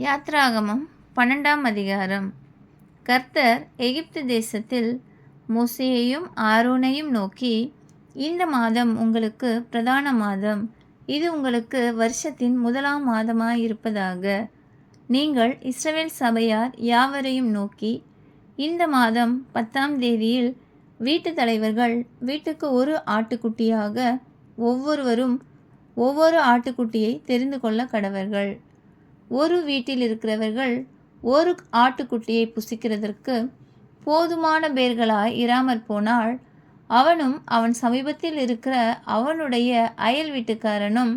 யாத்ராகமம் 12ஆம் அதிகாரம். கர்த்தர் எகிப்து தேசத்தில் மோசேயையும் ஆரோனையும் நோக்கி, இந்த மாதம் உங்களுக்கு பிரதான மாதம், இது உங்களுக்கு வருஷத்தின் முதலாம் மாதமாயிருப்பதாக. நீங்கள் இஸ்ரவேல் சபையார் யாவரையும் நோக்கி, இந்த மாதம் 10ஆம் தேதியில் வீட்டு தலைவர்கள் வீட்டுக்கு ஒரு ஆட்டுக்குட்டியாக ஒவ்வொருவரும் ஒவ்வொரு ஆட்டுக்குட்டியை தெரிந்து கொள்ள கடவர்கள். ஒரு வீட்டில் இருக்கிறவர்கள் ஒரு ஆட்டுக்குட்டியை புசிக்கிறதற்கு போதுமான பேர்களாய் இராமற் போனால், அவனும் அவன் சமீபத்தில் இருக்கிற அவனுடைய அயல் வீட்டுக்காரனும்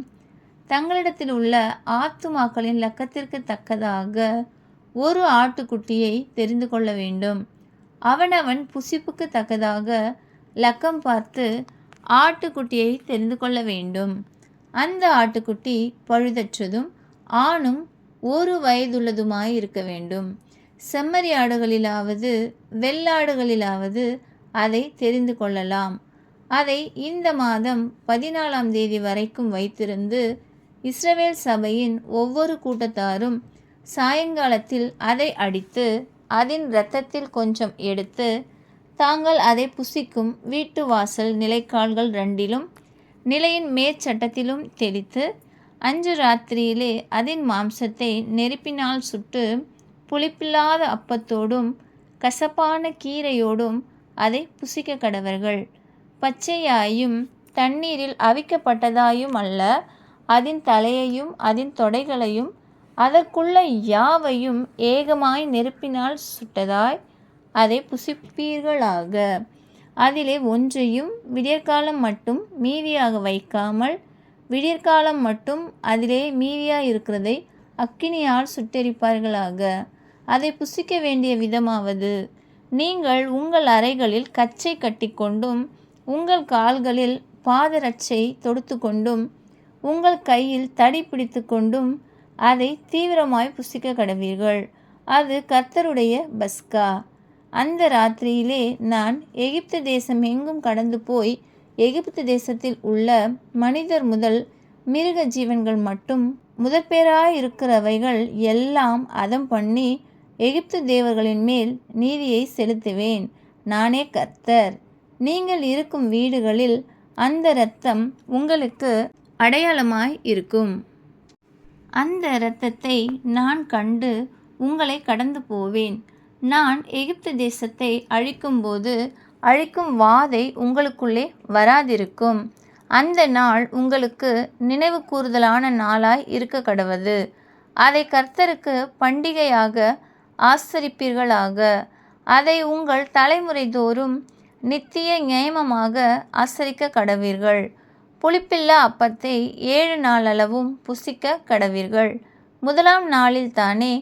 தங்களிடத்தில் உள்ள ஆத்துமாக்களின் லக்கத்திற்கு தக்கதாக ஒரு ஆட்டுக்குட்டியை தெரிந்து கொள்ள வேண்டும். அவனவன் புசிப்புக்கு தக்கதாக லக்கம் பார்த்து ஆட்டுக்குட்டியை தெரிந்து கொள்ள வேண்டும். அந்த ஆட்டுக்குட்டி பழுதற்றதும் ஆணும் ஒரு வயதுள்ளதுமாய் இருக்க வேண்டும். செம்மறி ஆடுகளிலாவது வெள்ளாடுகளிலாவது அதை தெரிந்து கொள்ளலாம். அதை இந்த மாதம் 14ஆம் தேதி வரைக்கும் வைத்திருந்து, இஸ்ரவேல் சபையின் ஒவ்வொரு கூட்டத்தாரும் சாயங்காலத்தில் அதை அடித்து அதன் இரத்தத்தில் கொஞ்சம் எடுத்து தாங்கள் அதை புசிக்கும் வீட்டு வாசல் நிலைக்கால்கள் 2லும் நிலையின் மேற்சட்டத்திலும் தெளித்து, அன்று ராத்திரியிலே அதன் மாம்சத்தை நெருப்பினால் சுட்டு புளிப்பில்லாத அப்பத்தோடும் கசப்பான கீரையோடும் அதை புசிக்க கடவர்கள். பச்சையாயும் தண்ணீரில் அவிக்கப்பட்டதாயும் அல்ல, அதன் தலையையும் அதன் தொடைகளையும் அதற்குள்ள யாவையும் ஏகமாய் நெருப்பினால் சுட்டதாய் அதை புசிப்பீர்களாக. அதிலே ஒன்றையும் விடியற்காலம் மட்டும் மீதியாக வைக்காமல், விடியற்காலம் மட்டும் அதிலே மீதியாயிருக்கிறதை அக்கினியால் சுட்டெரிப்பார்களாக. அதை புசிக்க வேண்டிய விதமாவது, நீங்கள் உங்கள் அறைகளில் கச்சை கட்டிக்கொண்டும் உங்கள் கால்களில் பாதரட்சை தொடுத்து கொண்டும் உங்கள் கையில் தடி பிடித்து கொண்டும் அதை தீவிரமாய் புசிக்க கடவீர்கள். அது கர்த்தருடைய பஸ்கா. அந்த ராத்திரியிலே நான் எகிப்து தேசம் எங்கும் கடந்து போய் எகிப்து தேசத்தில் உள்ள மனிதர் முதல் மிருக ஜீவன்கள் மட்டும் முதற்பேராயிருக்கிறவைகள் எல்லாம் அதம் பண்ணி எகிப்து தேவர்களின் மேல் நீதியை செலுத்துவேன். நானே கர்த்தர். நீங்கள் இருக்கும் வீடுகளில் அந்த இரத்தம் உங்களுக்கு அடையாளமாய் இருக்கும். அந்த இரத்தத்தை நான் கண்டு உங்களை கடந்து போவேன். நான் எகிப்து தேசத்தை அழிக்கும்போது அழிக்கும் வாதை உங்களுக்குள்ளே வராதிருக்கும். அந்த நாள் உங்களுக்கு நினைவு கூறுதலான நாளாய் இருக்க கடவது. அதை கர்த்தருக்கு பண்டிகையாக ஆசரிப்பீர்களாக. அதை உங்கள் தலைமுறை தோறும் நித்திய நியமமாக ஆசரிக்க கடவீர்கள். புளிப்பில்லா அப்பத்தை 7 நாளளவும் புசிக்க கடவீர்கள். முதலாம் நாளில் தானே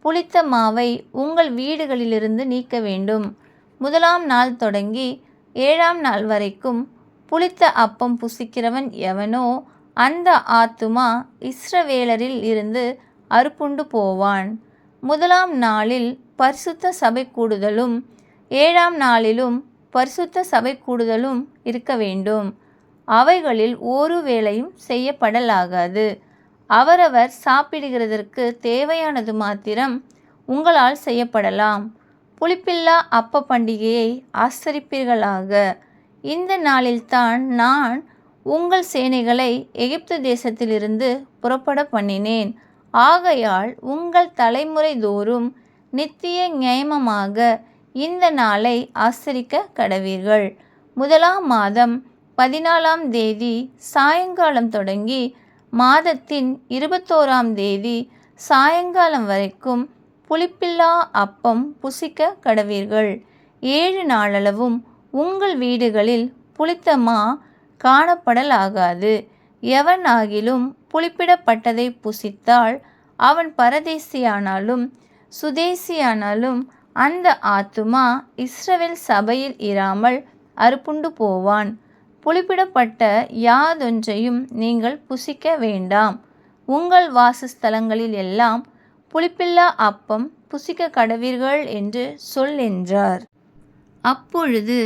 புளித்த மாவை உங்கள் வீடுகளிலிருந்து நீக்க வேண்டும். முதலாம் நாள் தொடங்கி 7ஆம் நாள் வரைக்கும் புளித்த அப்பம் புசிக்கிறவன் எவனோ அந்த ஆத்துமா இஸ்ரவேலரில் இருந்து அறுப்புண்டு போவான். முதலாம் நாளில் பரிசுத்த சபை கூடுதலும் 7ஆம் நாளிலும் பரிசுத்த சபை கூடுதலும் இருக்க வேண்டும். அவைகளில் ஒரு வேளையும் செய்யப்படலாகாது. அவரவர் சாப்பிடுகிறதற்கு தேவையானது மாத்திரம் உங்களால் செய்யப்படலாம். புளிப்பில்லா அப்ப பண்டிகையை ஆசரிப்பீர்களாக. இந்த நாளில்தான் நான் உங்கள் சேனைகளை எகிப்து தேசத்திலிருந்து புறப்பட பண்ணினேன். ஆகையால் உங்கள் தலைமுறை தோறும் நித்திய நியமமாக இந்த நாளை ஆசரிக்க கடவீர்கள். முதலாம் மாதம் 14ஆம் தேதி சாயங்காலம் தொடங்கி மாதத்தின் 21ஆம் தேதி சாயங்காலம் வரைக்கும் புளிப்பில்லா அப்பம் புசிக்க கடவீர்கள். 7 நாளளவும் உங்கள் வீடுகளில் புளித்த மா காணப்படலாகாது. எவனாகிலும் புளிப்பிடப்பட்டதை புசித்தால் அவன் பரதேசியானாலும் சுதேசியானாலும் அந்த ஆத்துமா இஸ்ரவேல் சபையில் இராமல் அறுப்புண்டு போவான். புளிப்பிடப்பட்ட யாதொன்றையும் நீங்கள் புசிக்க வேண்டாம். உங்கள் வாசஸ்தலங்களில் எல்லாம் புளிப்பில்லா அப்பம் புசிக்க கடவீர்கள் என்று சொல் என்றார். அப்பொழுது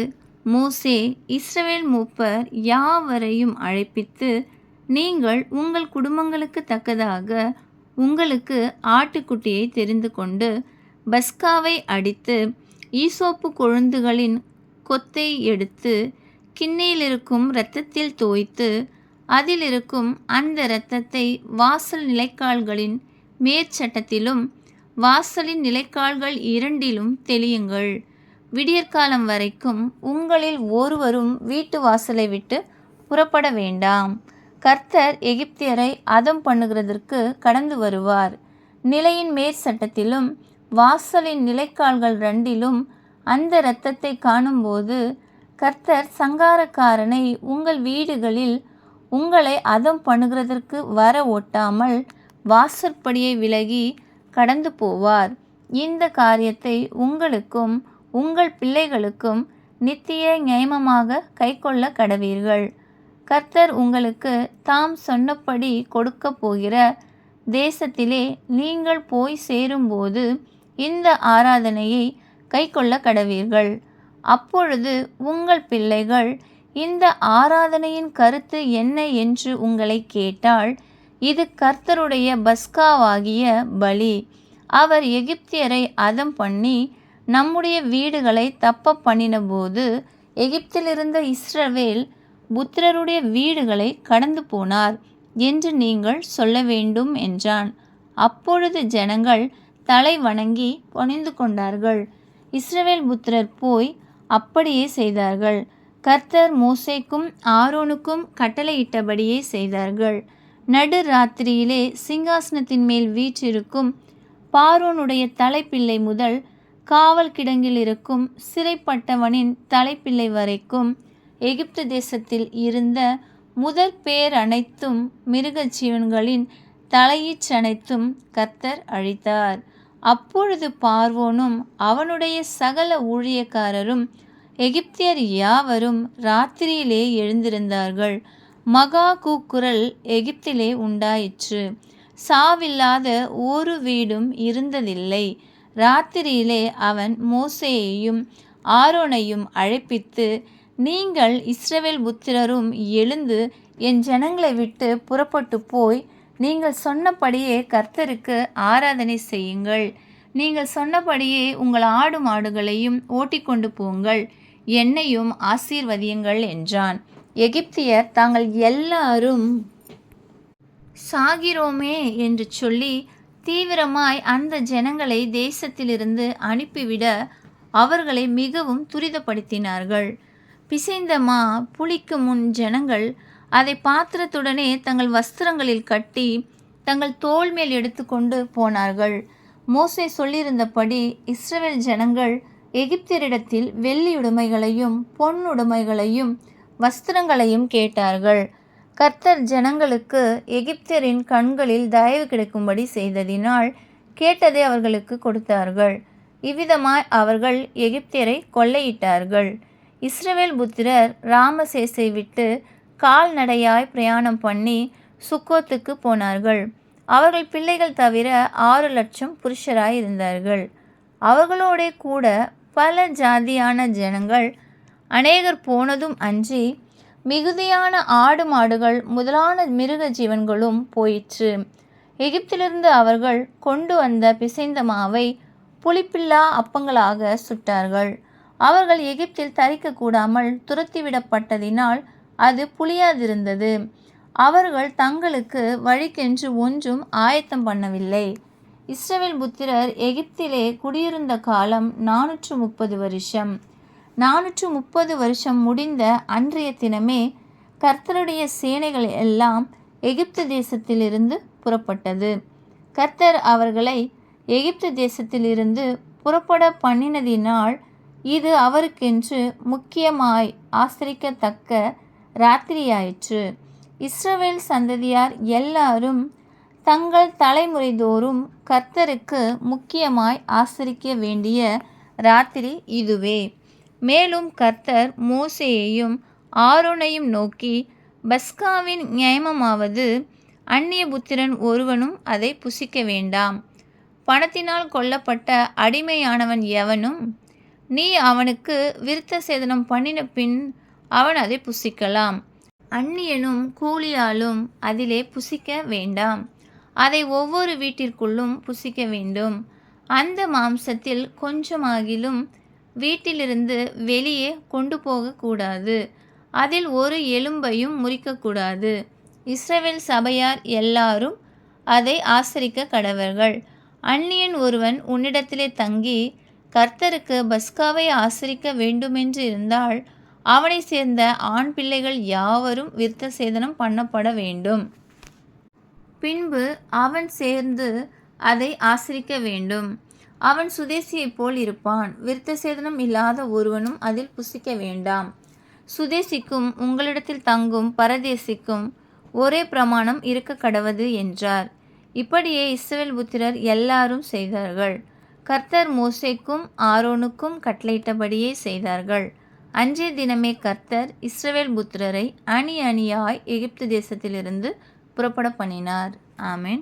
மோசே இஸ்ரவேல் மூப்பர் யாவரையும் அழைப்பித்து, நீங்கள் உங்கள் குடும்பங்களுக்கு தக்கதாக உங்களுக்கு ஆட்டுக்குட்டியை தெரிந்து கொண்டு பஸ்காவை அடித்து ஈசோப்பு கொழுந்துகளின் கொத்தை எடுத்து கிண்ணியிலிருக்கும் இரத்தத்தில் தோய்த்து அதிலிருக்கும் அந்த இரத்தத்தை வாசல் நிலைக்கால்களின் மேற்சட்டத்திலும் வாசலின் நிலைக்கால்கள் இரண்டிலும் தெளியுங்கள். விடியற்காலம் வரைக்கும் உங்களில் ஒருவரும் வீட்டு வாசலை விட்டு புறப்பட வேண்டாம். கர்த்தர் எகிப்தியரை அதம் பண்ணுகிறதற்கு கடந்து வருவார். நிலையின் மேற்சட்டத்திலும் வாசலின் நிலைக்கால்கள் ரெண்டிலும் அந்த இரத்தத்தை காணும்போது கர்த்தர் சங்காரக்காரனை உங்கள் வீடுகளில் உங்களை அதம் பண்ணுகிறதற்கு வர ஒட்டாமல் வாசற்படியை விலகி கடந்து போவார். இந்த காரியத்தை உங்களுக்கும் உங்கள் பிள்ளைகளுக்கும் நித்திய நியமமாக கைக்கொள்ள கடவீர்கள். கர்த்தர் உங்களுக்கு தாம் சொன்னபடி கொடுக்க போகிற தேசத்திலே நீங்கள் போய் சேரும்போது இந்த ஆராதனையை கைக்கொள்ள கடவீர்கள். அப்பொழுது உங்கள் பிள்ளைகள் இந்த ஆராதனையின் கருத்து என்ன என்று உங்களை கேட்டால், இது கர்த்தருடைய பஸ்காவாகிய பலி. அவர் எகிப்தியரை அதம் பண்ணி நம்முடைய வீடுகளை தப்ப பண்ணினபோது எகிப்திலிருந்த இஸ்ரவேல் புத்திரருடைய வீடுகளை கடந்து போனார் என்று நீங்கள் சொல்ல வேண்டும் என்றான். அப்பொழுது ஜனங்கள் தலை வணங்கி பணிந்து கொண்டார்கள். இஸ்ரவேல் புத்திரர் போய் அப்படியே செய்தார்கள். கர்த்தர் மோசேக்கும் ஆரோனுக்கும் கட்டளையிட்டபடியே செய்தார்கள். நடு ராத்திரியிலே சிங்காசனத்தின் மேல் வீற்றிருக்கும் பார்வோனுடைய தலைப்பிள்ளை முதல் காவல் கிடங்கில் இருக்கும் சிறைப்பட்டவனின் தலைப்பிள்ளை வரைக்கும் எகிப்து தேசத்தில் இருந்த முதற் பேர் அனைத்தும் மிருக ஜீவன்களின் தலையீற்றனைத்தும் கர்த்தர் அழித்தார். அப்பொழுது பார்வோனும் அவனுடைய சகல ஊழியக்காரரும் எகிப்தியர் யாவரும் ராத்திரியிலே எழுந்திருந்தார்கள். மகா கூக்குரல் எகிப்திலே உண்டாயிற்று. சாவில்லாத ஒரு வீடும் இருந்ததில்லை. ராத்திரியிலே அவன் மோசேயையும் ஆரோனையும் அழைப்பித்து, நீங்கள் இஸ்ரவேல் புத்திரரும் எழுந்து என் ஜனங்களை விட்டு புறப்பட்டு போய் நீங்கள் சொன்னபடியே கர்த்தருக்கு ஆராதனை செய்யுங்கள். நீங்கள் சொன்னபடியே உங்கள் ஆடு மாடுகளையும் ஓட்டிக்கொண்டு போங்கள், என்னையும் ஆசீர்வதியுங்கள் என்றான். எகிப்தியர் தாங்கள் எல்லாரும் சாகிறோமே என்று சொல்லி தீவிரமாய் அந்த ஜனங்களை தேசத்திலிருந்து அனுப்பிவிட அவர்களை மிகவும் துரிதப்படுத்தினார்கள். பிசைந்த மா புளிக்கு முன் ஜனங்கள் அதை பாத்திரத்துடனே தங்கள் வஸ்திரங்களில் கட்டி தங்கள் தோள் மேல் எடுத்துக்கொண்டு போனார்கள். மோசே சொல்லியிருந்தபடி இஸ்ரவேல் ஜனங்கள் எகிப்தியரிடத்தில் வெள்ளியுடைமைகளையும் பொன்னுடைமைகளையும் வஸ்திரங்களையும் கேட்டார்கள். கர்த்தர் ஜனங்களுக்கு எகிப்தியரின் கண்களில் தயவு கிடைக்கும்படி செய்ததினால் கேட்டதை அவர்களுக்கு கொடுத்தார்கள். இவ்விதமாய் அவர்கள் எகிப்தியரை கொள்ளையிட்டார்கள். இஸ்ரவேல் புத்திரர் ராமசேசை விட்டு கால்நடையாய் பிரயாணம் பண்ணி சுக்கோத்துக்கு போனார்கள். அவர்கள் பிள்ளைகள் தவிர 6 லட்சம் புருஷராய் இருந்தார்கள். அவர்களோட கூட பல ஜாதியான ஜனங்கள் அநேகர் போனதும் அன்றி மிகுதியான ஆடு மாடுகள் முதலான மிருக ஜீவன்களும் போயிற்று. எகிப்திலிருந்து அவர்கள் கொண்டு வந்த பிசைந்த மாவை புளிப்பில்லா அப்பங்களாக சுட்டார்கள். அவர்கள் எகிப்தில் தரிக்கக்கூடாமல் துரத்திவிடப்பட்டதினால் அது புளியாதிருந்தது. அவர்கள் தங்களுக்கு வழிக்கென்று ஒன்றும் ஆயத்தம் பண்ணவில்லை. இஸ்ரவேல் புத்திரர் எகிப்திலே குடியிருந்த காலம் 430 வருஷம். 430 வருஷம் முடிந்த அன்றைய தினமே கர்த்தருடைய சேனைகள் எல்லாம் எகிப்து தேசத்திலிருந்து புறப்பட்டது. கர்த்தர் அவர்களை எகிப்து தேசத்திலிருந்து புறப்பட பண்ணினதினால் இது அவருக்கென்று முக்கியமாய் ஆசரிக்கத்தக்க ராத்திரியாயிற்று. இஸ்ரவேல் சந்ததியார் எல்லாரும் தங்கள் தலைமுறைதோறும் கர்த்தருக்கு முக்கியமாய் ஆசரிக்க வேண்டிய ராத்திரி இதுவே. மேலும் கர்த்தர் மோசேயையும் ஆரோனையும் நோக்கி, பஸ்காவின் நியமமாவது அந்நிய புத்திரன் ஒருவனும் அதை புசிக்க வேண்டாம். பணத்தினால் கொல்லப்பட்ட அடிமையானவன் எவனும் நீ அவனுக்கு விருத்த சேதனம் பண்ணின பின் அவன் அதை புசிக்கலாம். அந்நியனும் கூலியாலும் அதிலே புசிக்க வேண்டாம். அதை ஒவ்வொரு வீட்டிற்குள்ளும் புசிக்க வேண்டும். அந்த மாம்சத்தில் கொஞ்சமாகிலும் வீட்டிலிருந்து வெளியே கொண்டு போகக்கூடாது. அதில் ஒரு எலும்பையும் முறிக்கக்கூடாது. இஸ்ரவேல் சபையார் எல்லாரும் அதை ஆசரிக்க கடவர்கள். அந்நியன் ஒருவன் உன்னிடத்திலே தங்கி கர்த்தருக்கு பஸ்காவை ஆசரிக்க வேண்டுமென்று இருந்தால் அவனை சேர்ந்த ஆண் பிள்ளைகள் யாவரும் விருத்த சேதனம் பண்ணப்பட வேண்டும். பின்பு அவன் சேர்ந்து அதை ஆசரிக்க வேண்டும். அவன் சுதேசியைப் போல் இருப்பான். விருத்த சேதனம் இல்லாத ஒருவனும் அதில் புசிக்க வேண்டாம். சுதேசிக்கும் உங்களிடத்தில் தங்கும் பரதேசிக்கும் ஒரே பிரமாணம் இருக்க கடவது என்றார். இப்படியே இஸ்ரவேல் புத்திரர் எல்லாரும் செய்தார்கள். கர்த்தர் மோசேக்கும் ஆரோனுக்கும் கட்டளையிட்டபடியே செய்தார்கள். அன்றைய தினமே கர்த்தர் இஸ்ரவேல் புத்திரரை அணி அணியாய் எகிப்து தேசத்திலிருந்து புறப்பட பண்ணினார். ஆமென்.